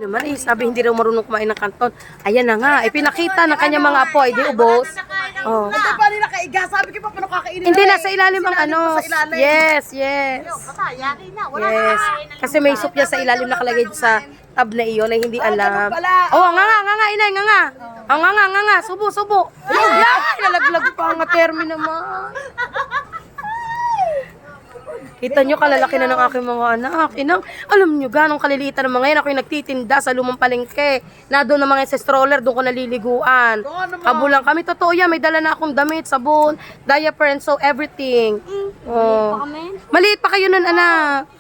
Naman eh, sabi hindi raw marunong kumain ng kanton. Ayan na nga, ipinakita ng kanyang mga apo, ay di ubos. Oh. Hindi pa nila kaiga. Sabi ko pa, paano kakainin Hindi, na nasa ilalim ang ano. Yes, yes. Yes. Kasi may soup niya sa ilalim nakalagay sa tab na iyon ay hindi alam. Oh, nga, inay, nga. Oh, nga, subo. Yan, nalaglag pa nga termi naman. Kita nyo, kalalaki na ng aking mga anak. Inang, alam nyo, ganong kalilitan ng mga yan. Ako yung nagtitinda sa lumang palengke. Na doon ng mga sa stroller, doon ko naliliguan. Kabulang kami, totoo yan. May dala na akong damit, sabon, diaper, and so everything. Oh. Maliit pa kayo nun, anak.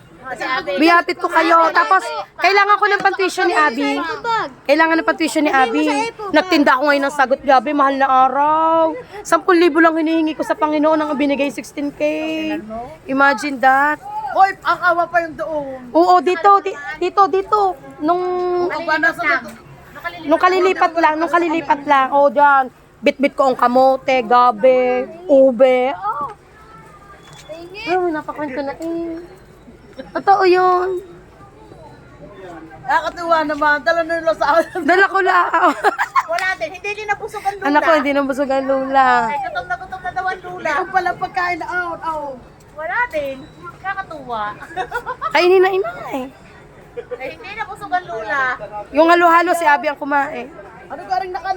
Biyapit ko kayo. Tapos, kailangan ko ng pantuition ni Abby. Kailangan ng pantuition ni Abby. Nagtinda ako ngayon ng sagot, gabi, mahal na araw. 10,000 lang hinihingi ko sa Panginoon ang binigay 16K. Imagine that. Hoy, ang awa pa yung doon. Oo, dito. Nung kalilipat lang. Oh, dyan. Bit-bit ko ang kamote, gabi, ube. Oh. Ay, napakwento na eh. Totoo yun. Nakakatuwa naman. Dala na nila sa akin. Dala ko lang. Wala din, hindi din nabusog ang lula. Anak ko, hindi nabusog ang lula. Ay, gutom na daw ang lula. Ang pala pagkain na out. Wala din, kakatuwa. Kainin na inay. Ay, hindi nabusog ang lula. Yung halo-halo si Abby ang kumain. Ano ka rin nakano